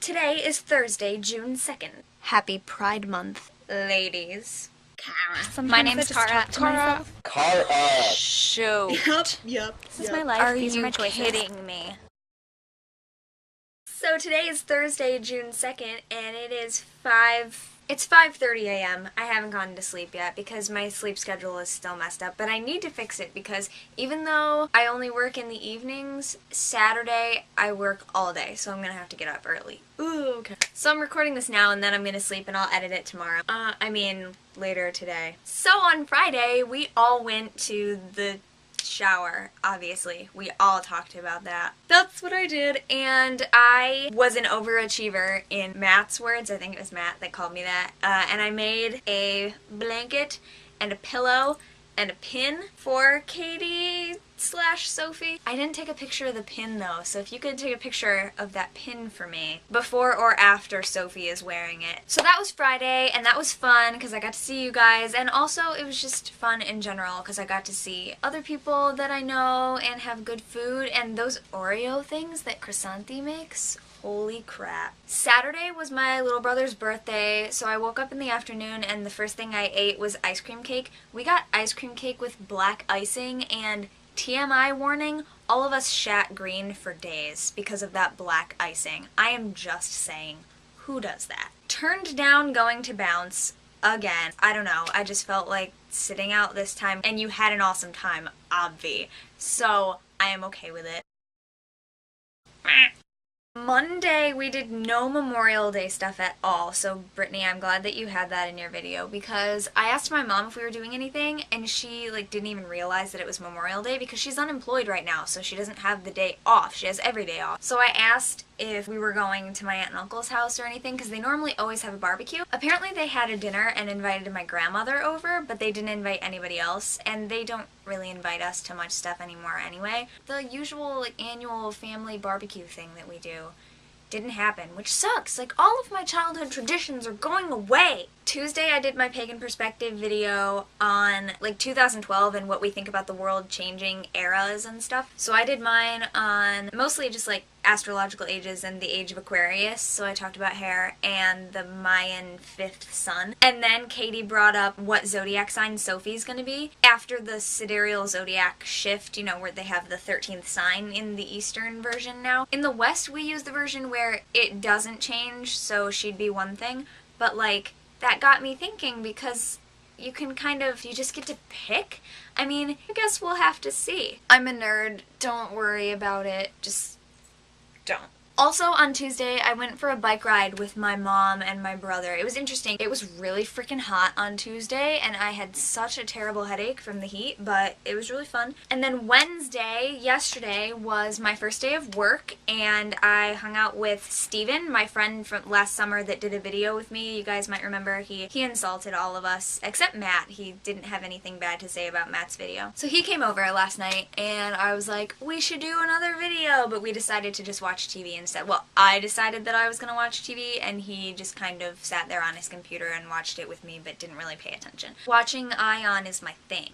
Today is Thursday, June 2nd. Happy Pride Month, ladies. Kara. My name's Kara. Kara. Shoot. Yep. This is my life. Are These are you my choices. kidding me? So today is Thursday, June 2nd, and it's 5:30 a.m. I haven't gone to sleep yet because my sleep schedule is still messed up, but I need to fix it because even though I only work in the evenings, Saturday I work all day, so I'm gonna have to get up early. Ooh, okay. So I'm recording this now and then I'm gonna sleep and I'll edit it tomorrow. Later today. So on Friday, we all went to the shower, obviously. We all talked about that. That's what I did, and I was an overachiever in Matt's words. I think it was Matt that called me that. And I made a blanket and a pillow and a pin for Katie/Sophie. I didn't take a picture of the pin though, so if you could take a picture of that pin for me before or after Sophie is wearing it. So that was Friday, and that was fun because I got to see you guys, and also it was just fun in general because I got to see other people that I know and have good food, and those Oreo things that Chrysanthi makes. Holy crap. Saturday was my little brother's birthday, so I woke up in the afternoon and the first thing I ate was ice cream cake. We got ice cream cake with black icing, and TMI warning, all of us shat green for days because of that black icing. I am just saying, who does that? Turned down going to Bounce again. I don't know, I just felt like sitting out this time, and you had an awesome time, obvi. So I am okay with it. Monday, we did no Memorial Day stuff at all, so Brittany, I'm glad that you had that in your video because I asked my mom if we were doing anything and she didn't even realize that it was Memorial Day because she's unemployed right now, so she doesn't have the day off. She has every day off. So I asked if we were going to my aunt and uncle's house or anything because they normally always have a barbecue. Apparently they had a dinner and invited my grandmother over, but they didn't invite anybody else, and they don't really invite us to much stuff anymore anyway. The usual annual family barbecue thing that we do didn't happen, which sucks. All of my childhood traditions are going away. Tuesday I did my Pagan Perspective video on 2012 and what we think about the world changing eras and stuff. So I did mine on mostly just astrological ages and the age of Aquarius. So I talked about hair and the Mayan fifth sun. And then Katie brought up what zodiac sign Sophie's gonna be after the sidereal zodiac shift, where they have the 13th sign in the Eastern version now. In the West we use the version where it doesn't change, so she'd be one thing, but that got me thinking because you can you just get to pick. I guess we'll have to see. I'm a nerd. Don't worry about it. Just don't. Also, on Tuesday, I went for a bike ride with my mom and my brother. It was interesting. It was really freaking hot on Tuesday, and I had such a terrible headache from the heat, but it was really fun. And then Wednesday, yesterday, was my first day of work, and I hung out with Steven, my friend from last summer that did a video with me. You guys might remember he insulted all of us, except Matt. He didn't have anything bad to say about Matt's video. So he came over last night, and I was like, we should do another video, but we decided to just watch TV instead. Well, I decided that I was going to watch TV, and he just kind of sat there on his computer and watched it with me, but didn't really pay attention. Watching Ion is my thing.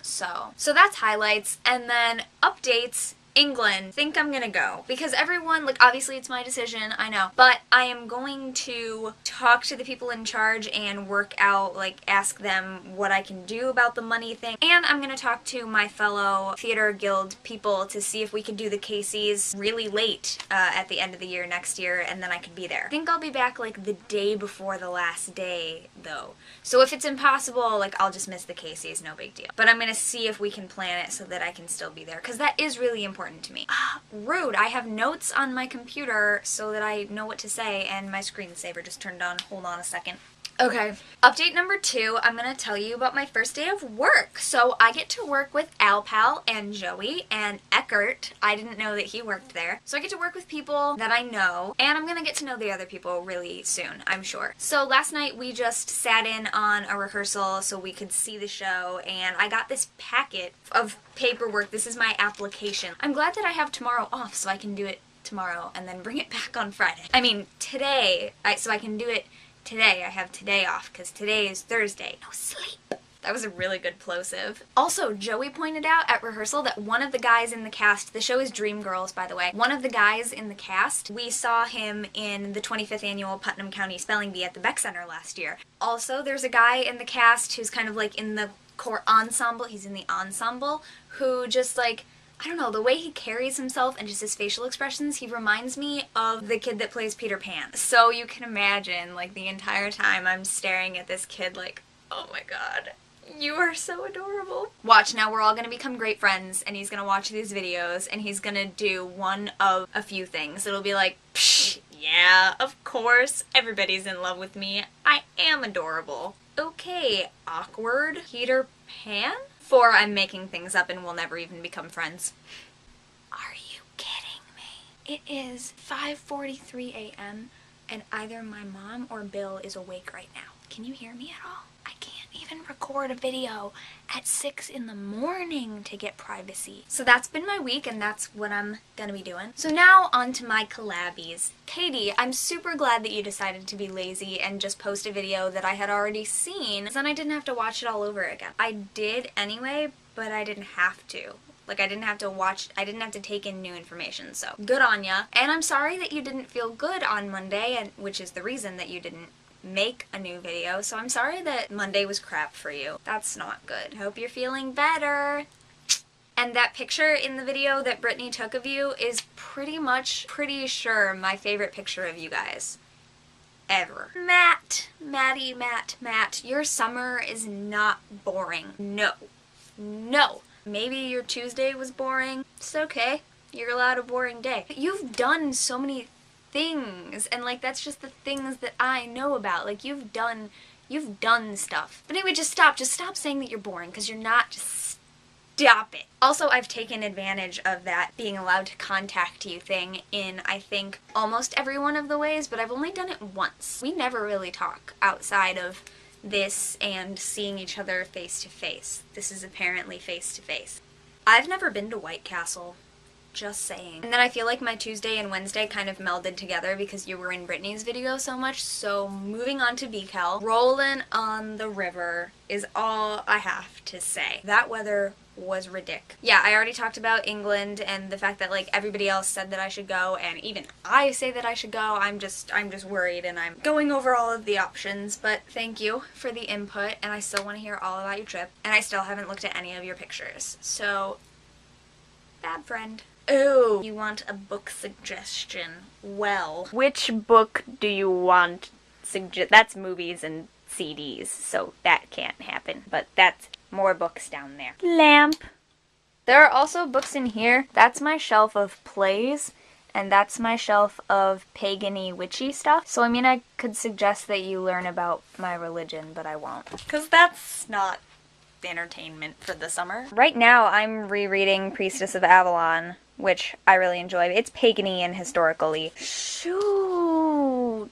So that's highlights, and then updates. England, think I'm gonna go because everyone, obviously it's my decision, I know, but I am going to talk to the people in charge and work out, ask them what I can do about the money thing, and I'm gonna talk to my fellow theater guild people to see if we could do the Casey's really late at the end of the year next year, and then I could be there. I think I'll be back the day before the last day though, so if it's impossible, I'll just miss the Casey's, no big deal, but I'm gonna see if we can plan it so that I can still be there because that is really important to me. Rude. I have notes on my computer so that I know what to say, and my screensaver just turned on. Hold on a second. Okay. Update number 2, I'm going to tell you about my first day of work. So I get to work with Alpal and Joey and Eckert. I didn't know that he worked there. So I get to work with people that I know, and I'm going to get to know the other people really soon, I'm sure. So last night we just sat in on a rehearsal so we could see the show, and I got this packet of paperwork. This is my application. I'm glad that I have tomorrow off so I can do it tomorrow and then bring it back on Friday. Today, so I can do it today. I have today off because today is Thursday. No sleep. That was a really good plosive. Also, Joey pointed out at rehearsal that one of the guys in the cast, the show is Dreamgirls, by the way, one of the guys in the cast, we saw him in the 25th annual Putnam County Spelling Bee at the Beck Center last year. Also, there's a guy in the cast who's kind of like in the core ensemble, he's in the ensemble, who just like, I don't know, the way he carries himself and just his facial expressions, he reminds me of the kid that plays Peter Pan. So you can imagine, like, the entire time I'm staring at this kid like, oh my god, you are so adorable. Watch, now we're all gonna become great friends, and he's gonna watch these videos, and he's gonna do one of a few things. It'll be like, psh, yeah, of course, everybody's in love with me. I am adorable. Okay, awkward Peter Pan? Or I'm making things up and we'll never even become friends. Are you kidding me? It is 5:43 a.m. and either my mom or Bill is awake right now. Can you hear me at all? I can't even record a video at 6 in the morning to get privacy. So that's been my week and that's what I'm gonna be doing. So now on to my collabbies. Katie, I'm super glad that you decided to be lazy and just post a video that I had already seen, so then I didn't have to watch it all over again. I did anyway, but I didn't have to. Like, I didn't have to take in new information, so good on ya. And I'm sorry that you didn't feel good on Monday, and which is the reason that you didn't make a new video, so I'm sorry that Monday was crap for you. That's not good. Hope you're feeling better. And that picture in the video that Brittany took of you is pretty sure my favorite picture of you guys ever. Matt, your summer is not boring. No. Maybe your Tuesday was boring. It's okay. You're allowed a boring day. You've done so many things, and like that's just the things that I know about. Like you've done stuff. But anyway, just stop saying that you're boring, because you're not. Just stop it. Also, I've taken advantage of that being allowed to contact you thing in, I think, almost every one of the ways, but I've only done it once. We never really talk outside of this and seeing each other face to face. This is apparently face to face. I've never been to White Castle. Just saying. And then I feel like my Tuesday and Wednesday kind of melded together because you were in Brittany's video so much, so moving on to BCal. Rolling on the river is all I have to say. That weather was ridiculous. Yeah, I already talked about England and the fact that like everybody else said that I should go, and even I say that I should go. I'm just worried, and I'm going over all of the options, but thank you for the input, and I still want to hear all about your trip, and I still haven't looked at any of your pictures. So, bad friend. Oh, you want a book suggestion? Well, which book do you want that's movies and CDs, so that can't happen. But that's more books down there. Lamp. There are also books in here. That's my shelf of plays, and that's my shelf of pagan-y, witchy stuff. So I mean, I could suggest that you learn about my religion, but I won't. Because that's not entertainment for the summer. Right now, I'm rereading Priestess of Avalon, which I really enjoy. It's pagan-y and historically. Shoot.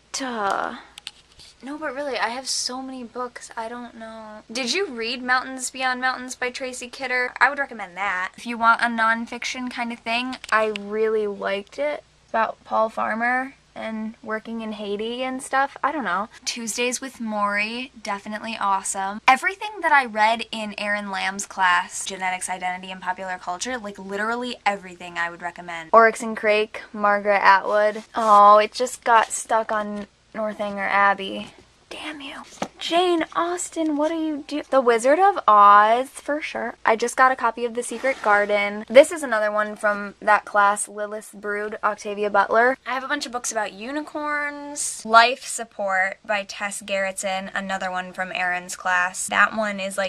No, but really, I have so many books, I don't know. Did you read Mountains Beyond Mountains by Tracy Kidder? I would recommend that. If you want a nonfiction kind of thing, I really liked it. It's about Paul Farmer and working in Haiti and stuff. I don't know. Tuesdays with Maury, definitely awesome. Everything that I read in Aaron Lamb's class, Genetics, Identity, and Popular Culture, like literally everything I would recommend. Oryx and Crake, Margaret Atwood. Oh, it just got stuck on Northanger Abbey. Damn you. Jane Austen, what are you doing? The Wizard of Oz, for sure. I just got a copy of The Secret Garden. This is another one from that class, Lilith's Brood, Octavia Butler. I have a bunch of books about unicorns. Life Support by Tess Gerritsen, another one from Aaron's class. That one is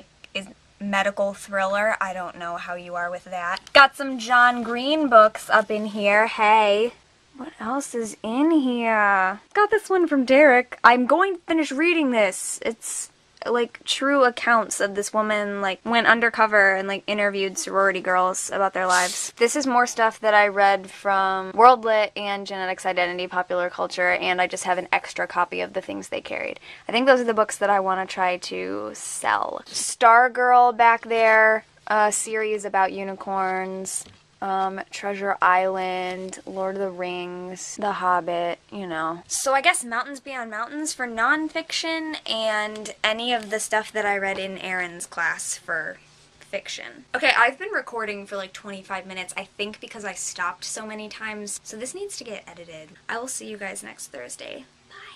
medical thriller. I don't know how you are with that. Got some John Green books up in here. Hey. What else is in here? Got this one from Derek. I'm going to finish reading this. It's like true accounts of this woman like went undercover and like interviewed sorority girls about their lives. This is more stuff that I read from World Lit and Genetics, Identity, Popular Culture, and I just have an extra copy of the things they carried. I think those are the books that I want to try to sell. Stargirl back there, a series about unicorns. Treasure Island, Lord of the Rings, The Hobbit, you know. So I guess Mountains Beyond Mountains for nonfiction, and any of the stuff that I read in Erin's class for fiction. Okay, I've been recording for like 25 minutes, I think because I stopped so many times, so this needs to get edited. I will see you guys next Thursday. Bye!